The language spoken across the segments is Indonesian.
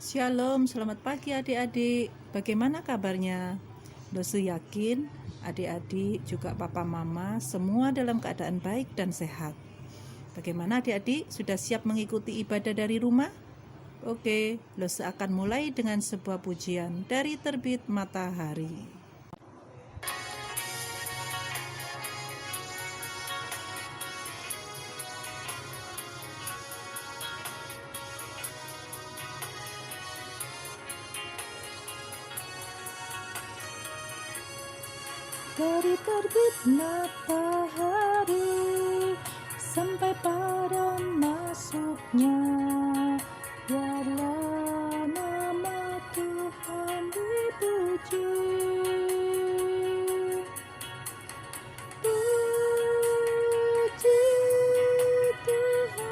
Shalom, selamat pagi adik-adik. Bagaimana kabarnya? Dosu yakin adik-adik juga papa mama semua dalam keadaan baik dan sehat. Bagaimana adik-adik? Sudah siap mengikuti ibadah dari rumah? Oke, Dosu akan mulai dengan sebuah pujian dari terbit matahari. Dari terbit matahari sampai pada masuknya, biarlah nama Tuhan dipuji. Puji Tuhan,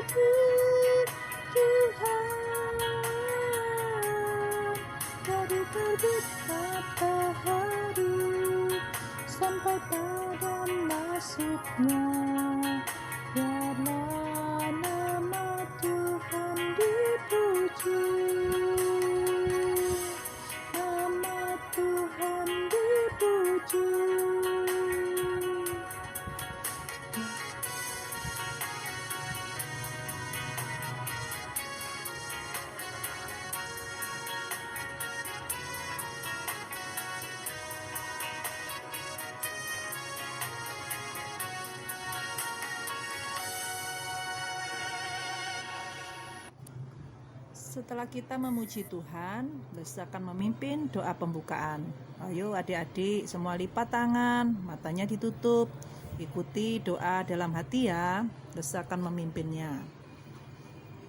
puji Tuhan. Dari terbit matahari sampai pada masuknya, biarlah nama Tuhan dipuji. Nama Tuhan dipuji. Setelah kita memuji Tuhan, Dosu akan memimpin doa pembukaan. Ayo adik-adik semua lipat tangan, matanya ditutup. Ikuti doa dalam hati ya, Dosu akan memimpinnya.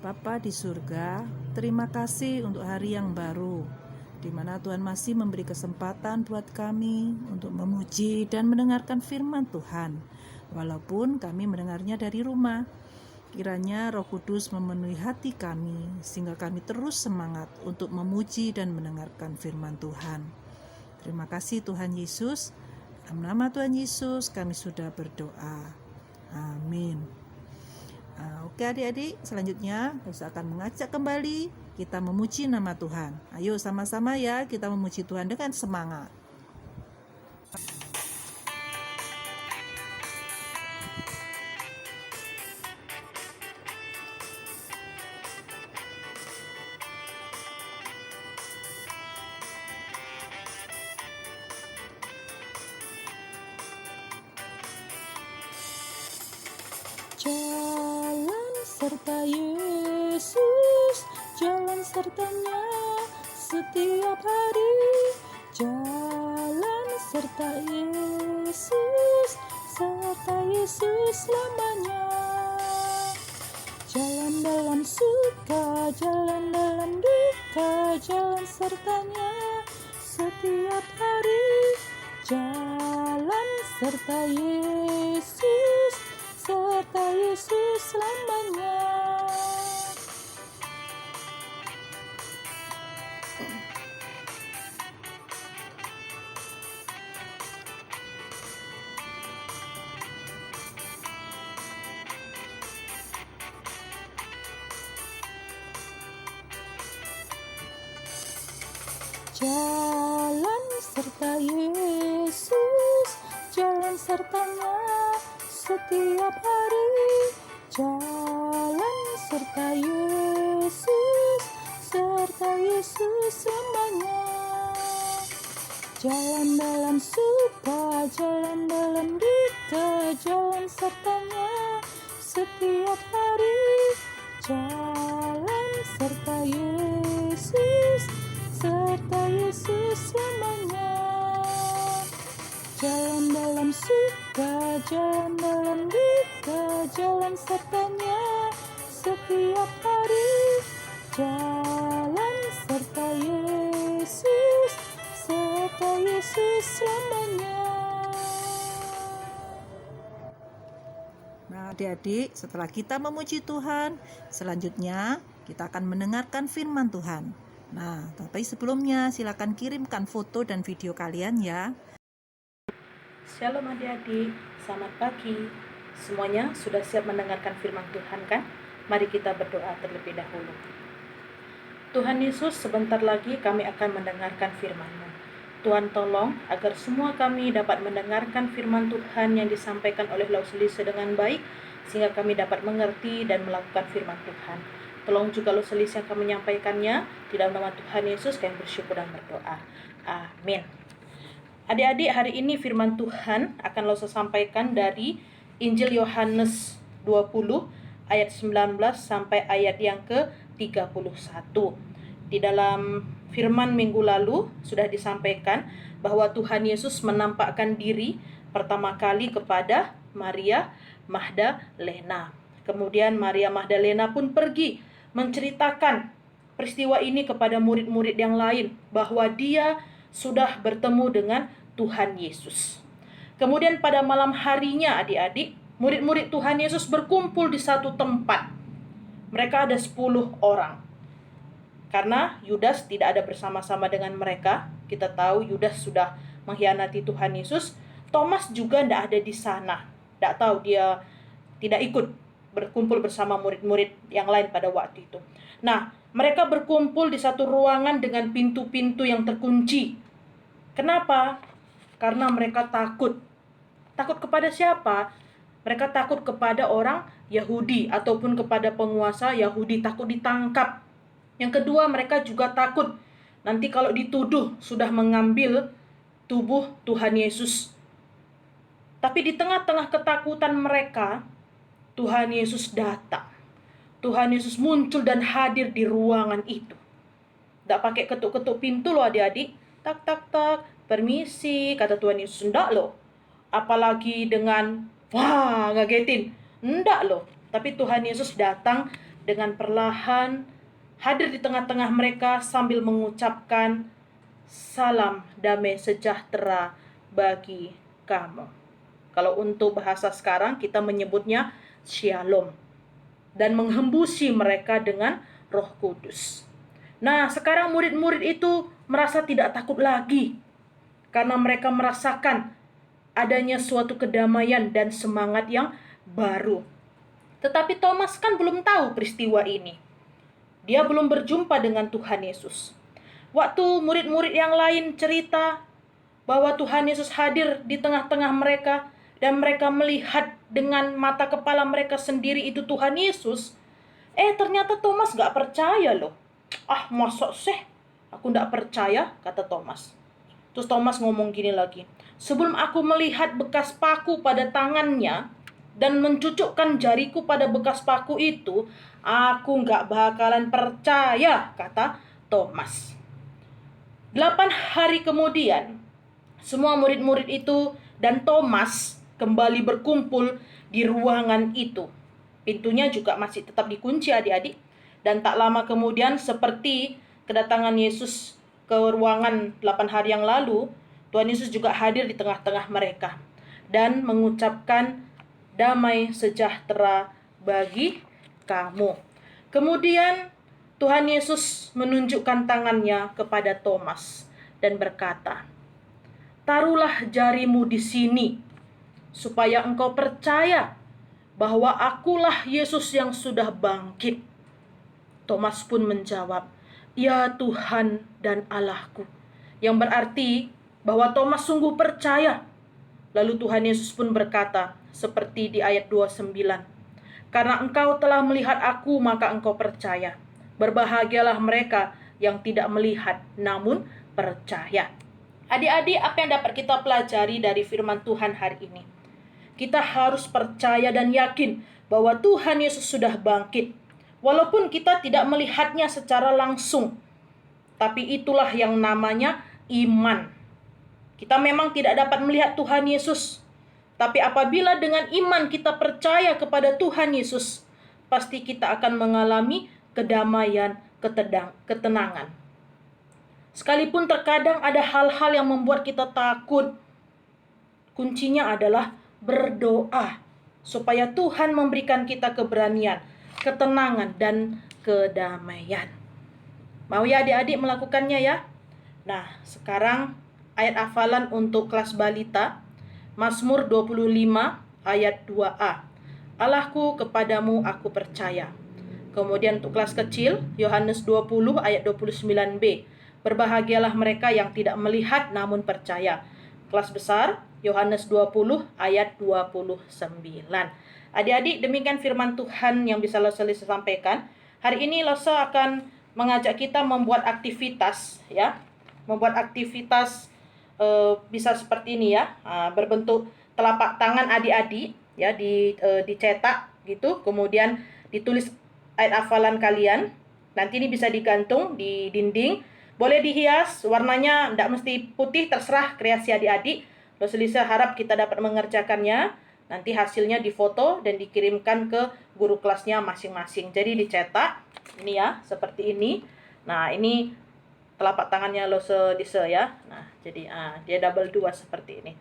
Bapa di surga, terima kasih untuk hari yang baru, di mana Tuhan masih memberi kesempatan buat kami untuk memuji dan mendengarkan firman Tuhan, walaupun kami mendengarnya dari rumah. Kiranya Roh Kudus memenuhi hati kami, sehingga kami terus semangat untuk memuji dan mendengarkan firman Tuhan. Terima kasih Tuhan Yesus. Dalam nama Tuhan Yesus kami sudah berdoa. Amin. Oke adik-adik, selanjutnya saya akan mengajak kembali kita memuji nama Tuhan. Ayo sama-sama ya, kita memuji Tuhan dengan semangat. Jalan serta Yesus, jalan sertanya setiap hari. Jalan serta Yesus, serta Yesus selamanya. Jalan dalam suka, jalan dalam duka, jalan sertanya setiap hari. Jalan serta Yesus, serta Yesus selamanya. Jalan serta Yesus, jalan sertanya setiap hari. Jalan serta Yesus, serta Yesus selamanya. Jalan dalam suka, jalan dalam duka, jalan sertanya setiap hari. Jalan serta Yesus, serta Yesus selamanya. Jalan dalam suka, jalan dalam duka, jalan sertanya setiap hari. Jalan serta Yesus, serta Yesus selamanya. Nah adik-adik, setelah kita memuji Tuhan, selanjutnya kita akan mendengarkan firman Tuhan. Nah, tapi sebelumnya silakan kirimkan foto dan video kalian ya. Shalom adik-adik, selamat pagi. Semuanya sudah siap mendengarkan firman Tuhan kan? Mari kita berdoa terlebih dahulu. Tuhan Yesus, sebentar lagi kami akan mendengarkan firman-Mu. Tuhan tolong agar semua kami dapat mendengarkan firman Tuhan yang disampaikan oleh Lauselise dengan baik, sehingga kami dapat mengerti dan melakukan firman Tuhan. Tolong juga Lauselise yang akan menyampaikannya. Di dalam nama Tuhan Yesus kami bersyukur dan berdoa. Amin. Adik-adik, hari ini firman Tuhan akan Lauselise sampaikan dari Injil Yohanes 20 ayat 19 sampai ayat yang ke-31. Di dalam firman minggu lalu sudah disampaikan bahwa Tuhan Yesus menampakkan diri pertama kali kepada Maria Magdalena. Kemudian Maria Magdalena pun pergi menceritakan peristiwa ini kepada murid-murid yang lain, bahwa dia sudah bertemu dengan Tuhan Yesus. Kemudian pada malam harinya adik-adik, murid-murid Tuhan Yesus berkumpul di satu tempat. Mereka ada 10 orang. Karena Yudas tidak ada bersama-sama dengan mereka. Kita tahu Yudas sudah mengkhianati Tuhan Yesus. Thomas juga tidak ada di sana. Tidak tahu, dia tidak ikut berkumpul bersama murid-murid yang lain pada waktu itu. Nah, mereka berkumpul di satu ruangan dengan pintu-pintu yang terkunci. Kenapa? Karena mereka takut. Takut kepada siapa? Mereka takut kepada orang Yahudi ataupun kepada penguasa Yahudi, takut ditangkap. Yang kedua, mereka juga takut nanti kalau dituduh sudah mengambil tubuh Tuhan Yesus. Tapi di tengah-tengah ketakutan mereka, Tuhan Yesus datang. Tuhan Yesus muncul dan hadir di ruangan itu. Tidak pakai ketuk-ketuk pintu loh adik-adik. Tak, tak, tak, permisi, kata Tuhan Yesus. Enggak loh. Apalagi dengan, wah, ngagetin. Enggak loh. Tapi Tuhan Yesus datang dengan perlahan, hadir di tengah-tengah mereka sambil mengucapkan, salam damai sejahtera bagi kamu. Kalau untuk bahasa sekarang kita menyebutnya shalom. Dan menghembusi mereka dengan Roh Kudus. Nah, sekarang murid-murid itu merasa tidak takut lagi. Karena mereka merasakan adanya suatu kedamaian dan semangat yang baru. Tetapi Thomas kan belum tahu peristiwa ini. Dia belum berjumpa dengan Tuhan Yesus. Waktu murid-murid yang lain cerita bahwa Tuhan Yesus hadir di tengah-tengah mereka dan mereka melihat dengan mata kepala mereka sendiri itu Tuhan Yesus, ternyata Thomas gak percaya loh. Masa sih? Aku gak percaya, kata Thomas. Terus Thomas ngomong gini lagi, sebelum aku melihat bekas paku pada tangannya dan mencucukkan jariku pada bekas paku itu, aku gak bakalan percaya, kata Thomas. 8 hari kemudian, semua murid-murid itu dan Thomas kembali berkumpul di ruangan itu. Pintunya juga masih tetap dikunci adik-adik. Dan tak lama kemudian, seperti kedatangan Yesus ke ruangan 8 hari yang lalu, Tuhan Yesus juga hadir di tengah-tengah mereka dan mengucapkan damai sejahtera bagi kamu. Kemudian Tuhan Yesus menunjukkan tangannya kepada Thomas dan berkata, taruhlah jarimu di sini, supaya engkau percaya bahwa akulah Yesus yang sudah bangkit. Thomas pun menjawab, ya Tuhan dan Allahku. Yang berarti bahwa Thomas sungguh percaya. Lalu Tuhan Yesus pun berkata, seperti di ayat 29, karena engkau telah melihat aku, maka engkau percaya. Berbahagialah mereka yang tidak melihat, namun percaya. Adik-adik, apa yang dapat kita pelajari dari firman Tuhan hari ini? Kita harus percaya dan yakin bahwa Tuhan Yesus sudah bangkit. Walaupun kita tidak melihatnya secara langsung, tapi itulah yang namanya iman. Kita memang tidak dapat melihat Tuhan Yesus, tapi apabila dengan iman kita percaya kepada Tuhan Yesus, pasti kita akan mengalami kedamaian, ketenangan. Sekalipun terkadang ada hal-hal yang membuat kita takut, kuncinya adalah berdoa supaya Tuhan memberikan kita keberanian, ketenangan, dan kedamaian. Mau ya adik-adik melakukannya ya? Nah, sekarang ayat hafalan untuk kelas balita, Mazmur 25 ayat 2a. Allahku, kepadamu aku percaya. Kemudian untuk kelas kecil, Yohanes 20 ayat 29b. Berbahagialah mereka yang tidak melihat namun percaya. Kelas besar, Yohanes 20 ayat 29. Adik-adik, demikian firman Tuhan yang bisa Lisa sampaikan. Hari ini Lisa akan mengajak kita membuat aktivitas, ya. Membuat aktivitas bisa seperti ini ya, berbentuk telapak tangan adik-adik ya, dicetak gitu, kemudian ditulis ayat hafalan kalian. Nanti ini bisa digantung di dinding, boleh dihias, warnanya tidak mesti putih, terserah kreasi adik-adik. Lisa harap kita dapat mengerjakannya. Nanti hasilnya difoto dan dikirimkan ke guru kelasnya masing-masing. Jadi dicetak ini ya, seperti ini. Nah, ini telapak tangannya Lisa ya. Nah, jadi dia double 2 seperti ini.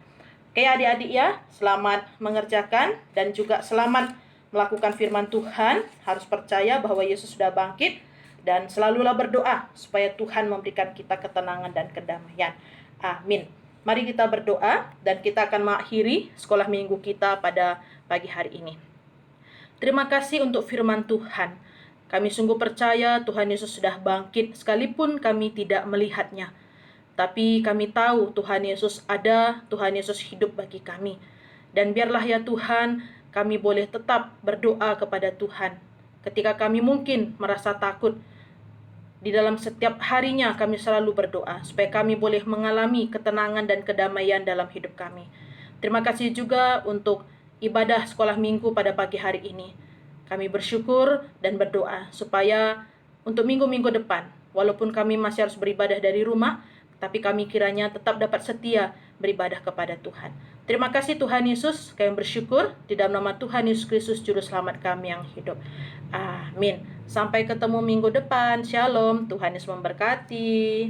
Oke adik-adik ya, selamat mengerjakan dan juga selamat melakukan firman Tuhan. Harus percaya bahwa Yesus sudah bangkit dan selalulah berdoa supaya Tuhan memberikan kita ketenangan dan kedamaian. Amin. Mari kita berdoa dan kita akan mengakhiri sekolah minggu kita pada pagi hari ini. Terima kasih untuk firman Tuhan. Kami sungguh percaya Tuhan Yesus sudah bangkit sekalipun kami tidak melihatnya. Tapi kami tahu Tuhan Yesus ada, Tuhan Yesus hidup bagi kami. Dan biarlah ya Tuhan, kami boleh tetap berdoa kepada Tuhan. Ketika kami mungkin merasa takut, di dalam setiap harinya kami selalu berdoa supaya kami boleh mengalami ketenangan dan kedamaian dalam hidup kami. Terima kasih juga untuk ibadah sekolah minggu pada pagi hari ini. Kami bersyukur dan berdoa supaya untuk minggu-minggu depan, walaupun kami masih harus beribadah dari rumah, tapi kami kiranya tetap dapat setia beribadah kepada Tuhan. Terima kasih Tuhan Yesus, kami bersyukur di dalam nama Tuhan Yesus Kristus Juru Selamat kami yang hidup. Amin. Sampai ketemu minggu depan. Shalom. Tuhan Yesus memberkati.